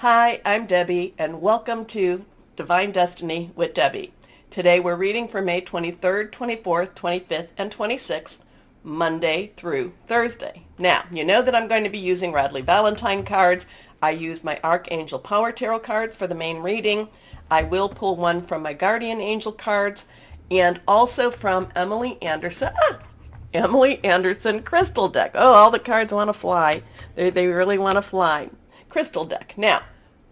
Hi, I'm Debbie, and welcome to Divine Destiny with Debbie. Today we're reading for May 23rd, 24th, 25th, and 26th, Monday through Thursday. Now, you know that I'm going to be using Radley Valentine cards. I use my Archangel Power Tarot cards for the main reading. I will pull one from my Guardian Angel cards and also from Emily Anderson Crystal Deck. Oh, all the cards want to fly. They really want to fly. Crystal Deck. Now,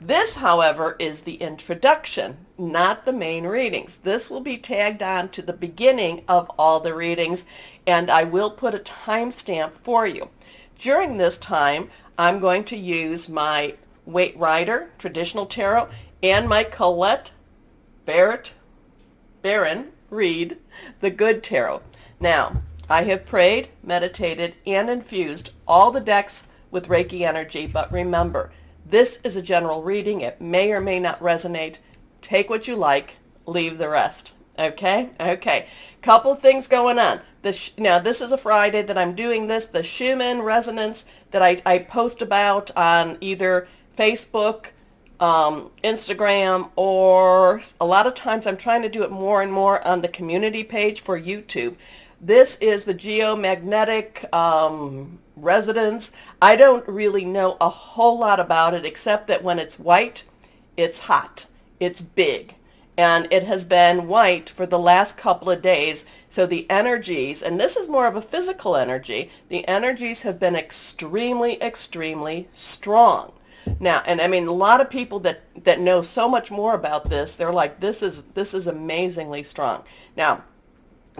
this, however, is the introduction, not the main readings. This will be tagged on to the beginning of all the readings, and I will put a timestamp for you. During this time, I'm going to use my Waite Rider Traditional Tarot and my Colette Baron Reed The Good Tarot. Now, I have prayed, meditated, and infused all the decks with Reiki energy, but remember, this is a general reading. It may or may not resonate. Take what you like, leave the rest. Okay? Okay. Couple things going on. Now, this is a Friday that I'm doing this. The Schumann resonance that I post about on either Facebook, Instagram, or a lot of times I'm trying to do it more and more on the community page for YouTube. This is the geomagnetic resonance. I don't really know a whole lot about it except that when it's white, it's hot, it's big, and it has been white for the last couple of days. So the energies, and this is more of a physical energy, the energies have been extremely, extremely strong. Now, and I mean, a lot of people that know so much more about this, they're like, this is amazingly strong. Now,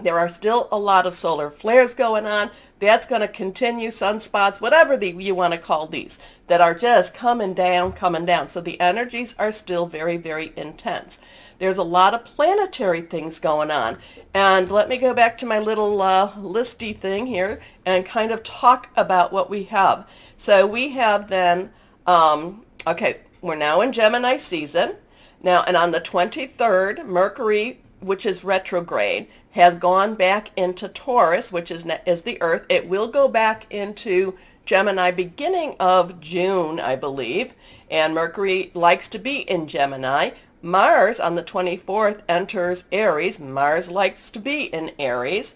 there are still a lot of solar flares going on. That's going to continue, sunspots, whatever you want to call these, that are just coming down, coming down. So the energies are still very, very intense. There's a lot of planetary things going on. And let me go back to my little listy thing here and kind of talk about what we have. So we have then, okay, we're now in Gemini season. Now, and on the 23rd, Mercury, which is retrograde, has gone back into Taurus, which is the Earth. It will go back into Gemini beginning of June, I believe, and Mercury likes to be in Gemini. Mars on the 24th enters Aries. Mars likes to be in Aries.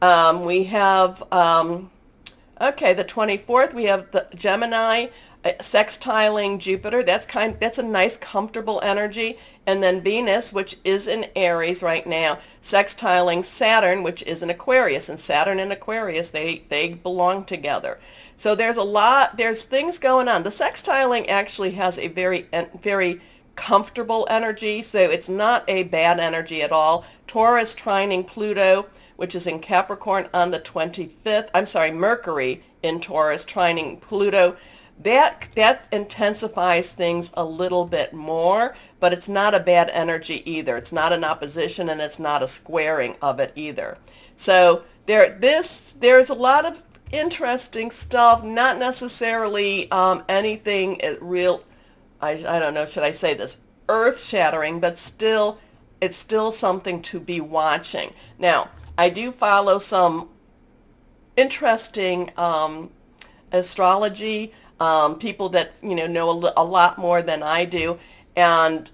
We have, okay, the 24th, we have the Gemini sextiling Jupiter. That's a nice comfortable energy. And then Venus, which is in Aries right now, sextiling Saturn, which is in Aquarius. And Saturn and Aquarius, they belong together. So there's things going on. The sextiling actually has a very, very comfortable energy, so it's not a bad energy at all. Taurus trining Pluto, which is in Capricorn on the 25th. I'm sorry, Mercury in Taurus trining Pluto. That intensifies things a little bit more, but it's not a bad energy either. It's not an opposition, and it's not a squaring of it either. So there's a lot of interesting stuff, not necessarily anything real, I don't know, should I say this, earth-shattering, but still, it's still something to be watching. Now, I do follow some interesting astrology, people that know a lot more than I do, and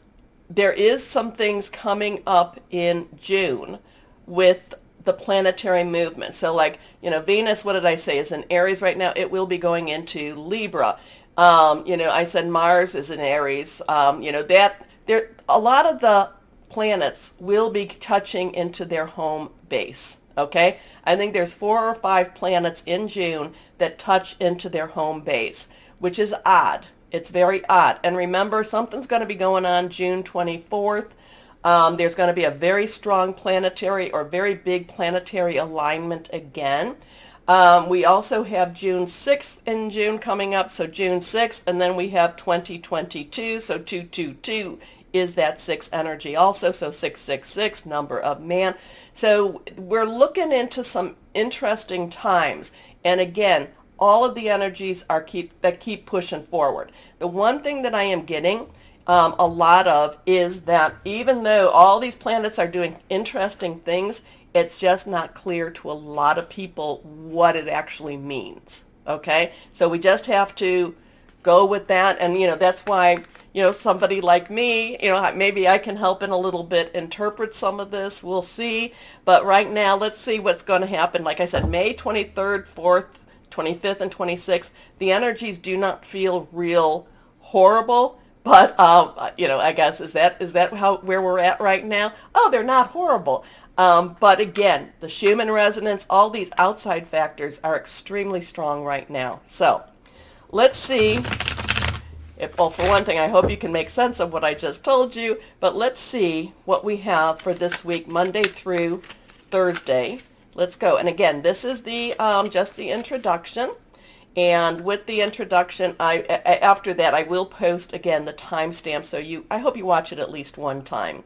there is some things coming up in June with the planetary movement. So like, Venus, what did I say, is in Aries right now. It will be going into Libra. I said Mars is in Aries. That there, a lot of the planets will be touching into their home base. Okay, I think there's 4 or 5 planets in June that touch into their home base, which is odd. It's very odd. And remember, something's going to be going on June 24th. There's going to be a very strong planetary or very big planetary alignment again. We also have June 6th in June coming up, so June 6th, and then we have 2022, so 222 is that 6 energy also, so 666, number of man. So we're looking into some interesting times, and again, all of the energies that keep pushing forward. The one thing that I am getting a lot of is that even though all these planets are doing interesting things, it's just not clear to a lot of people what it actually means. Okay, so we just have to go with that, and that's why somebody like me, maybe I can help in a little bit interpret some of this. We'll see. But right now, let's see what's going to happen. Like I said, May 23rd, 4th, 25th, and 26th, the energies do not feel real horrible. But, I guess, is that where we're at right now? Oh, they're not horrible. But again, the Schumann resonance, all these outside factors are extremely strong right now. So let's see. Well, for one thing, I hope you can make sense of what I just told you. But let's see what we have for this week, Monday through Thursday. Let's go. And again, this is the just the introduction. And with the introduction, after that, I will post again the timestamp. So I hope you watch it at least one time.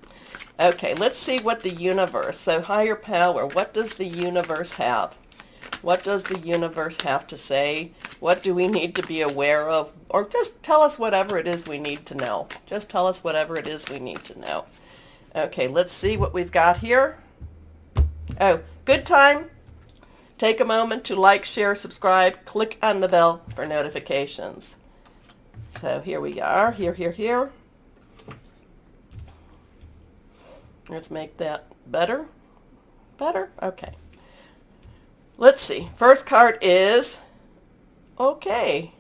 Okay, let's see what the universe, so higher power, what does the universe have? What does the universe have to say? What do we need to be aware of? Or just tell us whatever it is we need to know. Just tell us whatever it is we need to know. Okay, let's see what we've got here. Oh, good time. Take a moment to like, share, subscribe, click on the bell for notifications. So here we are, here. Let's make that better. Okay. Let's see. First card is, okay.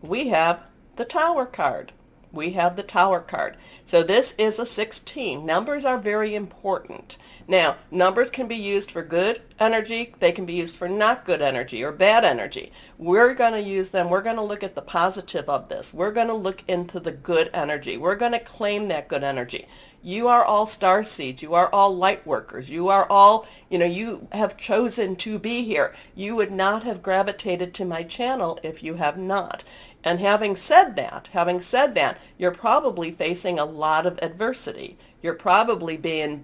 We have the Tower card. So this is a 16. Numbers are very important. Now, numbers can be used for good energy. They can be used for not good energy or bad energy. We're going to use them. We're going to look at the positive of this. We're going to look into the good energy. We're going to claim that good energy. You are all star seeds. You are all light workers. You are all, you have chosen to be here. You would not have gravitated to my channel if you have not. And having said that, you're probably facing a lot of adversity. You're probably being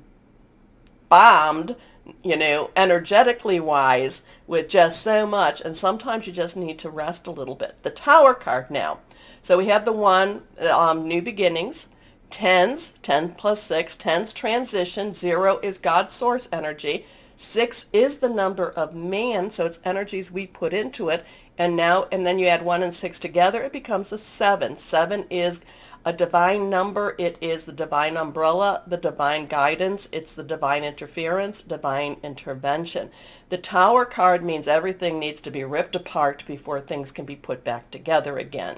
bombed, energetically wise with just so much. And sometimes you just need to rest a little bit. The Tower card now. So we have the one, new beginnings. 10s, 10 plus 6, 10s transition. 0 is God's source energy. 6 is the number of man, so it's energies we put into it. And then you add 1 and 6 together, it becomes a 7. 7 is a divine number. It is the divine umbrella, the divine guidance. It's the divine interference, divine intervention. The Tower card means everything needs to be ripped apart before things can be put back together again.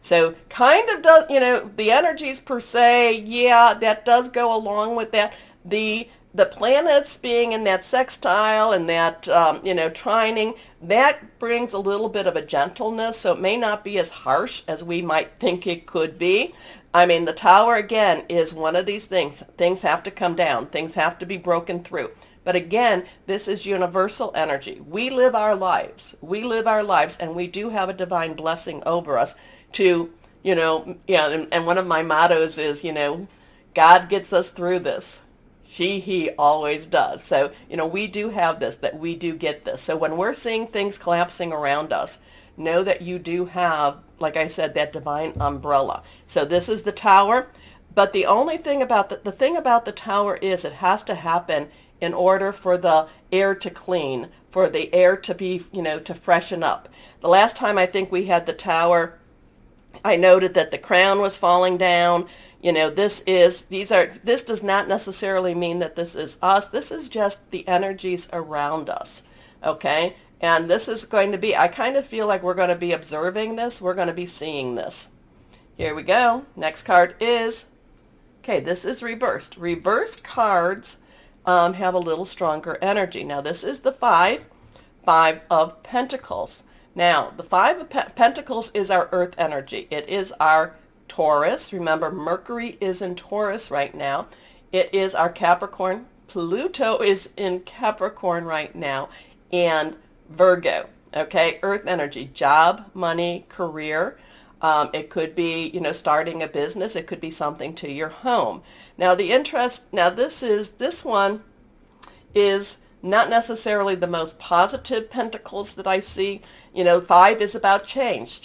So kind of does, the energies per se, yeah, that does go along with that. The planets being in that sextile and that, trining, that brings a little bit of a gentleness, so it may not be as harsh as we might think it could be. I mean, the Tower, again, is one of these things. Things have to come down. Things have to be broken through. But again, this is universal energy. We live our lives. And we do have a divine blessing over us to, and one of my mottos is, God gets us through this. He always does. So, we do have this, that we do get this. So when we're seeing things collapsing around us, know that you do have, like I said, that divine umbrella. So this is the Tower. But the only thing about the thing about the Tower is it has to happen in order for the air to clean, for the air to be, to freshen up. The last time I think we had the Tower, I noted that the crown was falling down. This does not necessarily mean that this is us. This is just the energies around us. Okay? And this is going to be, I kind of feel like we're going to be observing this. We're going to be seeing this. Here we go. Next card is, okay, this is reversed. Reversed cards have a little stronger energy. Now this is the Five of Pentacles. Now, the Five of Pentacles is our earth energy. It is our Taurus. Remember, Mercury is in Taurus right now. It is our Capricorn. Pluto is in Capricorn right now. And Virgo. Okay, earth energy, job, money, career. It could be, starting a business. It could be something to your home. Now, this one is not necessarily the most positive pentacles that I see. 5 is about change.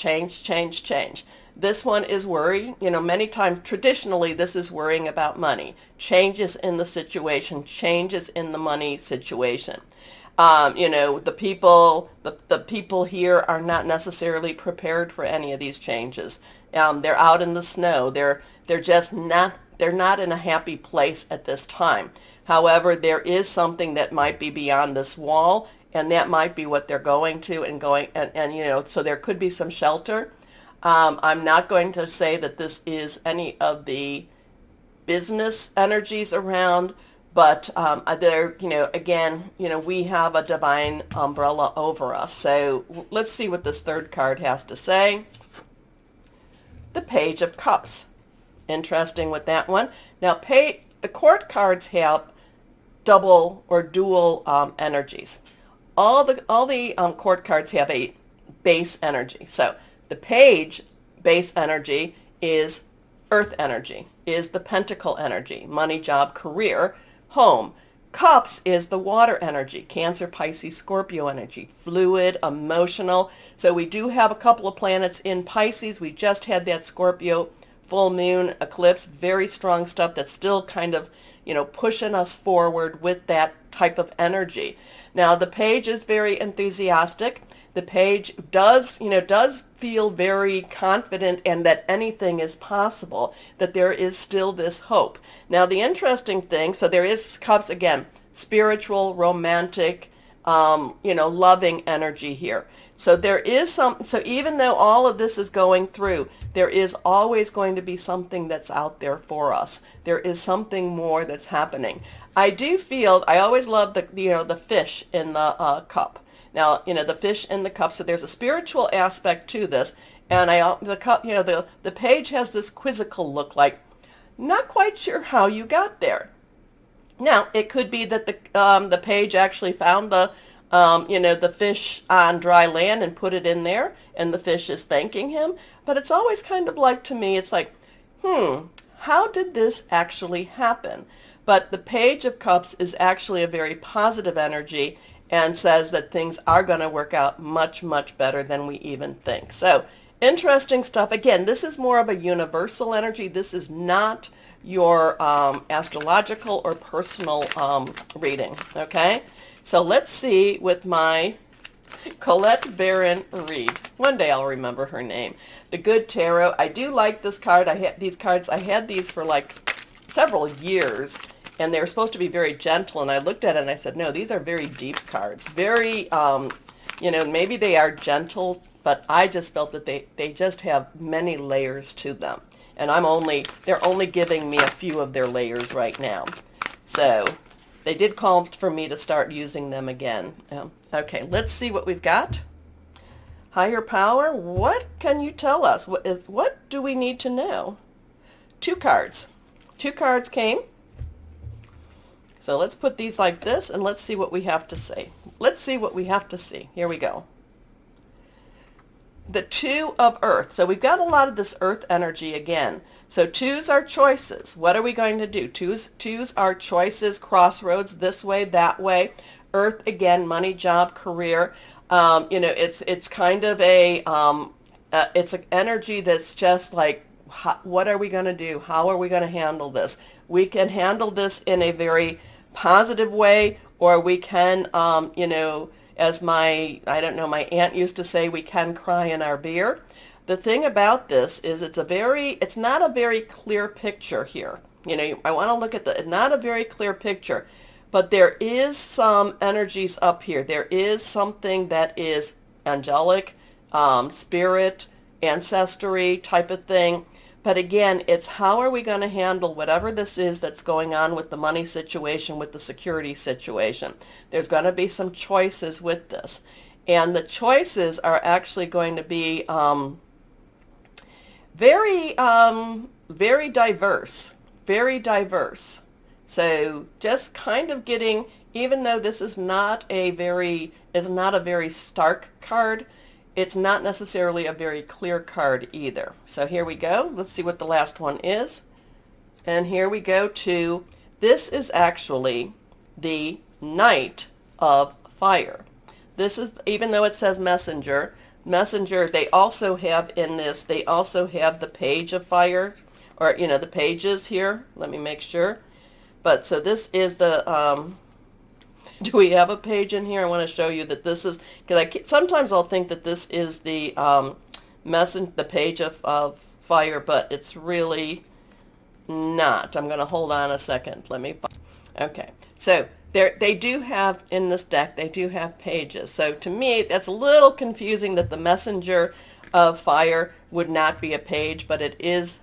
This one is worry. Many times, traditionally, this is worrying about money. Changes in the situation, changes in the money situation. The people here are not necessarily prepared for any of these changes. They're out in the snow. They're just not, they're not in a happy place at this time. However, there is something that might be beyond this wall, and that might be what they're going to and so there could be some shelter. I'm not going to say that this is any of the business energies around, but again, we have a divine umbrella over us. So let's see what this third card has to say. The Page of Cups. Interesting with that one. Now, the court cards have double or dual energies. All the court cards have a base energy. So the page base energy is earth energy, is the pentacle energy, money, job, career, home. Cups is the water energy, Cancer, Pisces, Scorpio energy, fluid, emotional. So we do have a couple of planets in Pisces. We just had that Scorpio full moon eclipse, very strong stuff that's still kind of, pushing us forward with that type of energy. Now, the page is very enthusiastic. The page does feel very confident and that anything is possible, that there is still this hope. Now, the interesting thing, so there is cups again, spiritual, romantic, loving energy here. So there is so even though all of this is going through, there is always going to be something that's out there for us. There is something more that's happening. I do feel, I always love the fish in the cup. Now, the fish in the cup, so there's a spiritual aspect to this. And the cup, the page has this quizzical look, like, not quite sure how you got there. Now, it could be that the page actually found the fish on dry land and put it in there, and the fish is thanking him. But it's always kind of like, to me, it's like, how did this actually happen? But the Page of Cups is actually a very positive energy and says that things are going to work out much, much better than we even think. So interesting stuff. Again, this is more of a universal energy. This is not your astrological or personal reading, okay? So let's see with my Colette Baron Reed. One day I'll remember her name. The Good Tarot. I do like this card. I had these for like several years, and they were supposed to be very gentle, and I looked at it and I said, no, these are very deep cards. Very, maybe they are gentle, but I just felt that they just have many layers to them. And they're only giving me a few of their layers right now. So they did call for me to start using them again. Okay, let's see what we've got. Higher power, what can you tell us? What do we need to know? 2 cards. 2 cards came. So let's put these like this, and let's see what we have to say. Let's see what we have to see. Here we go. The 2 of Earth. So we've got a lot of this Earth energy again. So 2s are choices. What are we going to do? 2s are choices, crossroads, this way, that way. Earth, again, money, job, career. It's kind of it's an energy that's just like, what are we going to do? How are we going to handle this? We can handle this in a very positive way, or we can, as my aunt used to say, we can cry in our beer. The thing about this is it's not a very clear picture here. I want to look at not a very clear picture, but there is some energies up here. There is something that is angelic, spirit, ancestry type of thing. But again, it's how are we going to handle whatever this is that's going on with the money situation, with the security situation. There's going to be some choices with this. And the choices are actually going to be very diverse, very diverse. So just kind of getting, even though this is not a very stark card, it's not necessarily a very clear card either. So here we go. Let's see what the last one is. And here we go to, this is actually the Knight of Fire. This is, even though it says Messenger, they also have in this, they also have the Page of Fire, or, the pages here. Let me make sure. But so this is the, Do we have a page in here? I want to show you that this is, because sometimes I'll think that this is the the page of fire, but it's really not. I'm going to hold on a second. Let me find. Okay, so they do have, in this deck, they do have pages. So to me, that's a little confusing that the messenger of fire would not be a page, but it is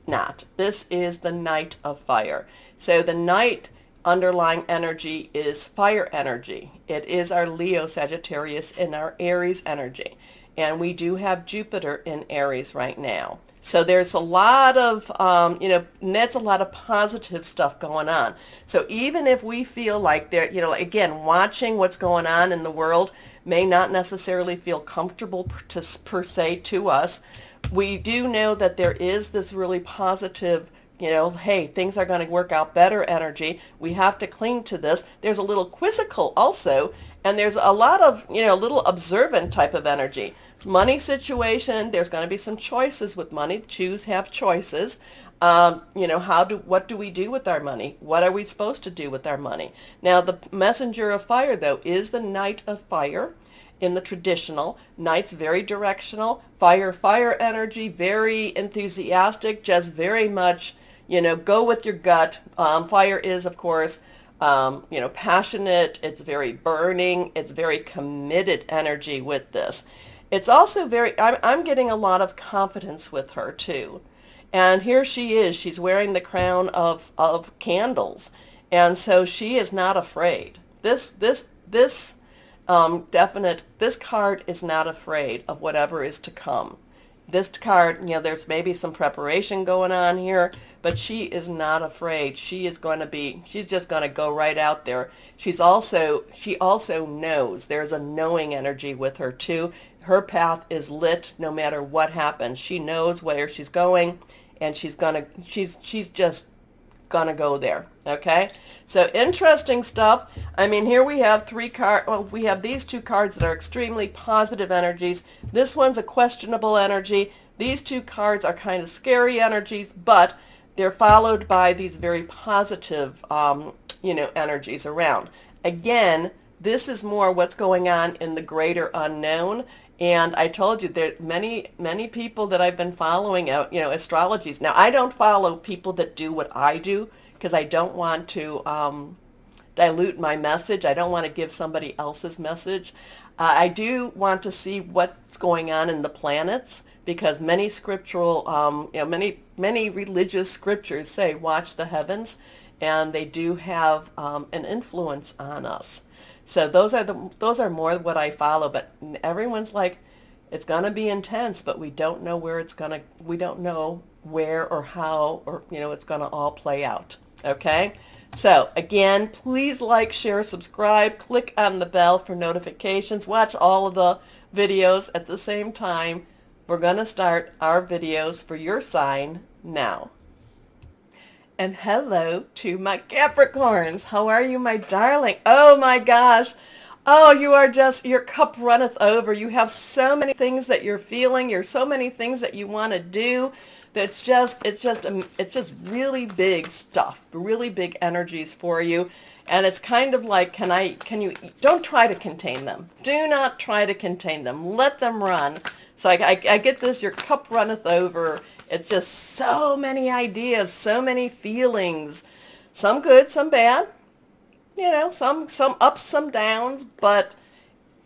not. This is the Knight of Fire. So the Knight underlying energy is fire energy. It is our Leo Sagittarius and our Aries energy. And we do have Jupiter in Aries right now. So there's a lot of, that's a lot of positive stuff going on. So even if we feel like they're, again, watching what's going on in the world may not necessarily feel comfortable per se to us, we do know that there is this really positive, hey, things are going to work out better energy. We have to cling to this. There's a little quizzical also, and there's a lot of, little observant type of energy. Money situation, there's going to be some choices with money. Choose, have choices. What do we do with our money? What are we supposed to do with our money? Now, the messenger of fire, though, is the Knight of Fire in the traditional. Knight's very directional. Fire energy, very enthusiastic, just very much, go with your gut. Fire is, of course, passionate. It's very burning. It's very committed energy with this. It's also very, I'm getting a lot of confidence with her too. And here she is. She's wearing the crown of candles. And so she is not afraid. This card is not afraid of whatever is to come. This card, there's maybe some preparation going on here, but she is not afraid. She's just going to go right out there. She also knows. There's a knowing energy with her too. Her path is lit no matter what happens. She knows where she's going, and she's just gonna go there. Okay, so interesting stuff. I mean, here we have we have these two cards that are extremely positive energies. This one's a questionable energy. These two cards are kind of scary energies, but they're followed by these very positive energies around. Again, this is more what's going on in the greater unknown. And I told you there are many people that I've been following, astrologies. Now, I don't follow people that do what I do because I don't want to dilute my message. I don't want to give somebody else's message. I do want to see what's going on in the planets because many scriptural, many religious scriptures say, watch the heavens, and they do have an influence on us. So those are more what I follow, but everyone's like, it's going to be intense, but we don't know we don't know where or how or, it's going to all play out. Okay. So again, please like, share, subscribe, click on the bell for notifications, watch all of the videos at the same time. We're going to start our videos for your sign now. And hello to my Capricorns. How are you, my darling? Oh my gosh. Oh, your cup runneth over. You have so many things that you're feeling. There's so many things that you want to do. It's just really big stuff, really big energies for you. And it's kind of like, don't try to contain them. Do not try to contain them. Let them run. So I get this, your cup runneth over. It's just so many ideas, so many feelings, some good, some bad, some ups, some downs, but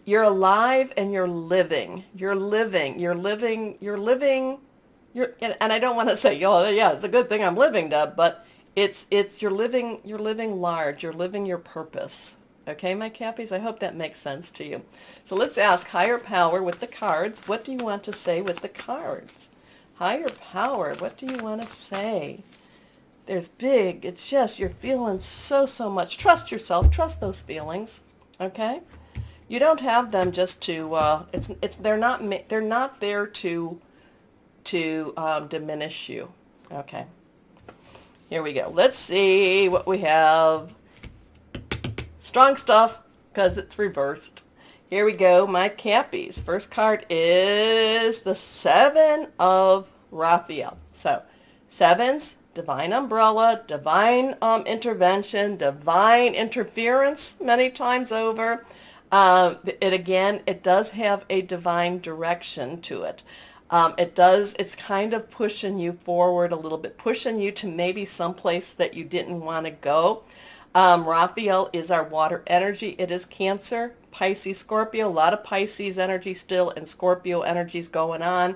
you're alive and you're living, and I don't want to say, oh yeah, it's a good thing I'm living, Deb, but you're living large, you're living your purpose. Okay, my Cappies, I hope that makes sense to you. So let's ask higher power with the cards. What do you want to say with the cards? Higher power, what do you want to say? There's big, it's just, you're feeling so much. Trust yourself, trust those feelings, okay? You don't have them just to, they're not there to diminish you, okay? Here we go. Let's see what we have. Strong stuff, because it's reversed. Here we go, my Cappies. First card is the Seven of Raphael. So, sevens, divine umbrella, divine intervention, divine interference many times over. It does have a divine direction to it. It's kind of pushing you forward a little bit, pushing you to maybe someplace that you didn't want to go. Raphael is our water energy. It is Cancer, Pisces, Scorpio. A lot of Pisces energy still and Scorpio energies going on.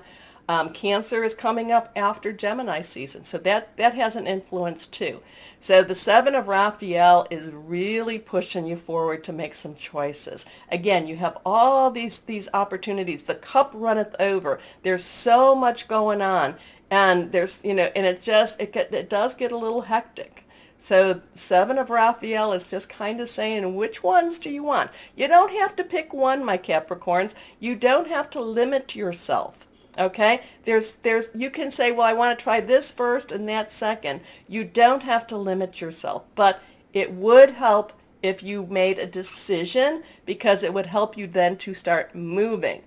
Cancer is coming up after Gemini season, so that has an influence too. So the Seven of Raphael is really pushing you forward to make some choices. Again, you have all these opportunities. The cup runneth over. There's so much going on, and there's and it does get a little hectic. So Seven of Raphael is just kind of saying, which ones do you want? You don't have to pick one, my Capricorns. You don't have to limit yourself. Okay, you can say, well, I want to try this first and that second. You don't have to limit yourself, but it would help if you made a decision, because it would help you then to start moving.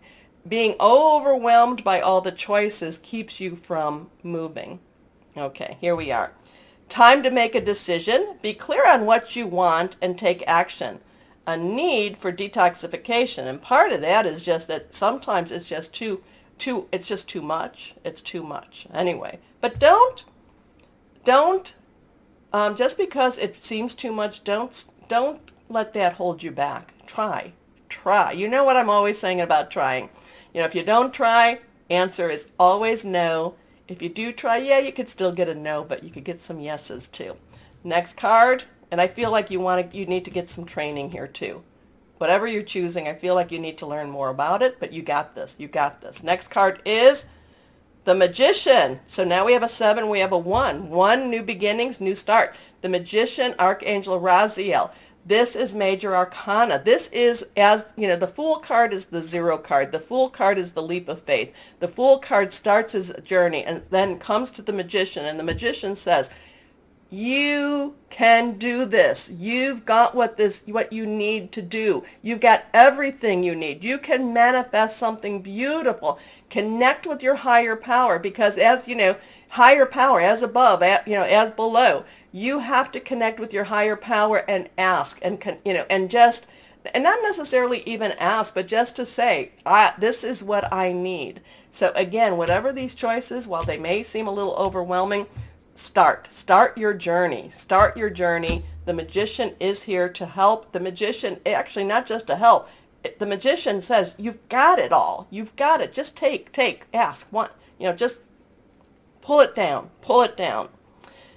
Being overwhelmed by all the choices keeps you from moving. Okay, here we are. Time to make a decision. Be clear on what you want and take action. A need for detoxification, and part of that is just that sometimes it's just too much. It's too much. Anyway, but don't just because it seems too much, don't let that hold you back. Try. You know what I'm always saying about trying. If you don't try, answer is always no. If you do try, yeah, you could still get a no, but you could get some yeses too. Next card, and I feel like you need to get some training here too. Whatever you're choosing, I feel like you need to learn more about it, but you got this. You got this. Next card is the Magician. So now we have a 7, we have a 1. 1, new beginnings, new start. The Magician, Archangel Raziel. This is major arcana. This is, the Fool card is the 0 card. The Fool card is the leap of faith. The Fool card starts his journey and then comes to the Magician, and the Magician says, you can do this. You've got what you need to do. You've got everything you need. You can manifest something beautiful. Connect with your higher power, because higher power, as above, as below. You have to connect with your higher power and ask, and not necessarily even ask, but just to say, this is what I need. So again, whatever these choices, while they may seem a little overwhelming, start your journey. The Magician is here to help. The Magician, actually not just to help, the Magician says, you've got it all. You've got it. Just take, ask, want, just pull it down.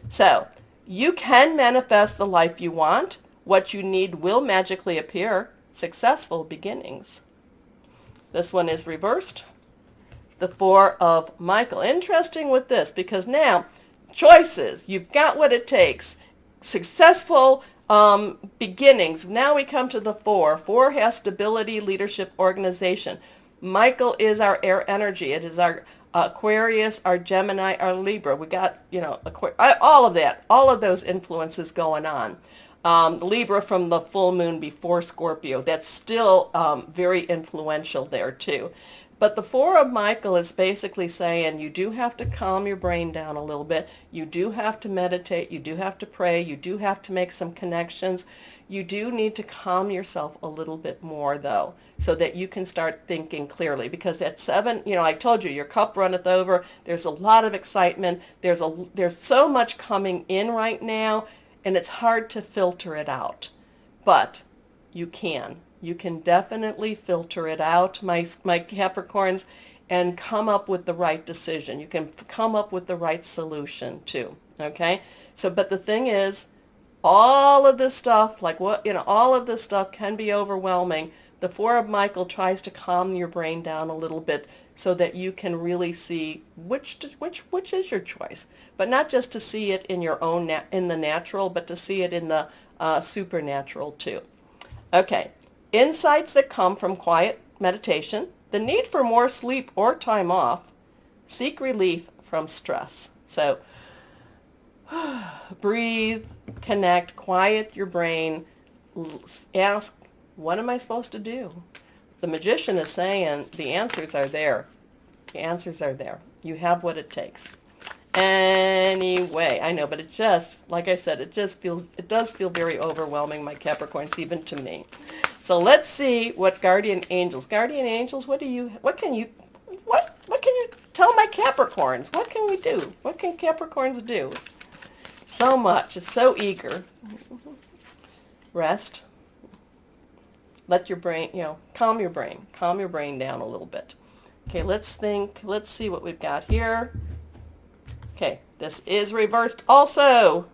So you can manifest the life you want. What you need will magically appear. Successful beginnings. This one is reversed. The 4 of Michael. Interesting with this, because now choices, you've got what it takes. Successful beginnings. Now we come to the 4. 4 has stability, leadership, organization. Michael is our air energy. It is our Aquarius, our Gemini, our Libra. We got, all of that, all of those influences going on. Libra from the full moon before Scorpio. That's still very influential there too. But the 4 of Michael is basically saying you do have to calm your brain down a little bit. You do have to meditate. You do have to pray. You do have to make some connections. You do need to calm yourself a little bit more, though, so that you can start thinking clearly. Because that 7, I told you, your cup runneth over. There's a lot of excitement. There's so much coming in right now, and it's hard to filter it out. But you can. You can definitely filter it out, my Capricorns, and come up with the right decision. You can come up with the right solution too. Okay? So, but the thing is, all of this stuff, all of this stuff can be overwhelming. The 4 of Michael tries to calm your brain down a little bit so that you can really see which is your choice, but not just to see it in your own in the natural, but to see it in the supernatural too. Okay. Insights that come from quiet meditation, the need for more sleep or time off, seek relief from stress. So breathe, connect, quiet your brain, ask, what am I supposed to do? The Magician is saying the answers are there. The answers are there. You have what it takes. Anyway, I know, but it just, like I said, it does feel very overwhelming, my Capricorns, even to me. So let's see what guardian angels, what can you tell my Capricorns? What can we do? What can Capricorns do? So much. It's so eager. Rest. Let your brain, calm your brain down a little bit. Okay, let's see what we've got here. Okay, this is reversed also.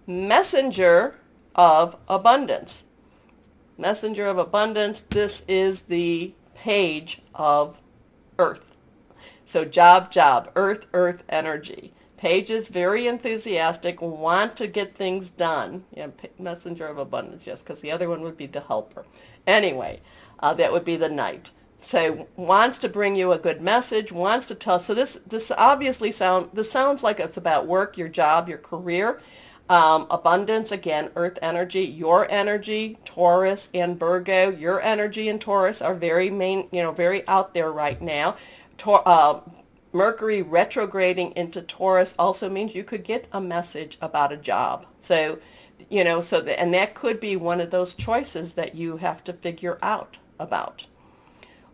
Messenger of abundance. Messenger of abundance. This is the page of earth. So job, earth energy. Page is very enthusiastic, want to get things done. Yeah, messenger of abundance, yes, because the other one would be the helper. Anyway, that would be the knight. So wants to bring you a good message, wants to tell. So this obviously sounds like it's about work, your job, your career. Abundance, again, earth energy, Taurus and Virgo. Your energy and Taurus are very very out there right now. Mercury retrograding into Taurus also means you could get a message about a job. So, and that could be one of those choices that you have to figure out about.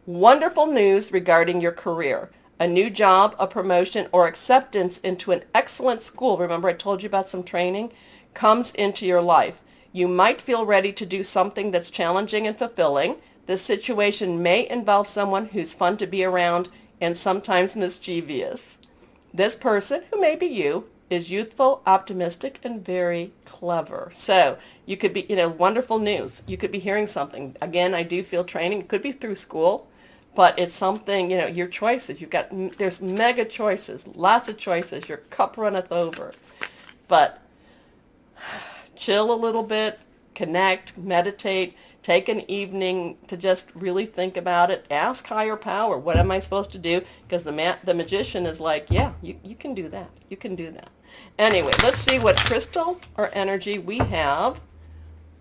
Wonderful news regarding your career. A new job, a promotion, or acceptance into an excellent school. Remember I told you about some training? Comes into your life. You might feel ready to do something that's challenging and fulfilling. This situation may involve someone who's fun to be around and sometimes mischievous. This person, who may be you, is youthful, optimistic, and very clever. So you could be, wonderful news. You could be hearing something. Again, I do feel training. It could be through school, but it's something, your choices. There's mega choices, lots of choices. Your cup runneth over. But chill a little bit, connect, meditate. Take an evening to just really think about it. Ask higher power, what am I supposed to do? Because the magician is like, yeah, you can do that. You can do that. Anyway, let's see what crystal or energy we have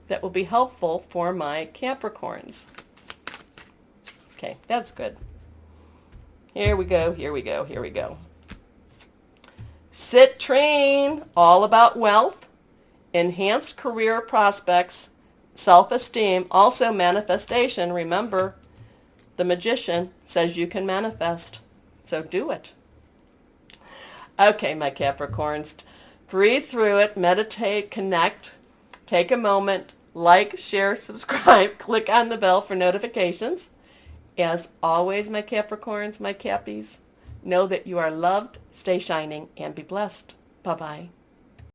that will be helpful for my Capricorns. Okay, that's good. Here we go. Citrine, all about wealth, enhanced career prospects, self-esteem, also manifestation. Remember, the magician says you can manifest, so do it. Okay, my Capricorns, breathe through it, meditate, connect, take a moment, like, share, subscribe, click on the bell for notifications. As always, my Capricorns, my Cappies, know that you are loved, stay shining, and be blessed. Bye-bye.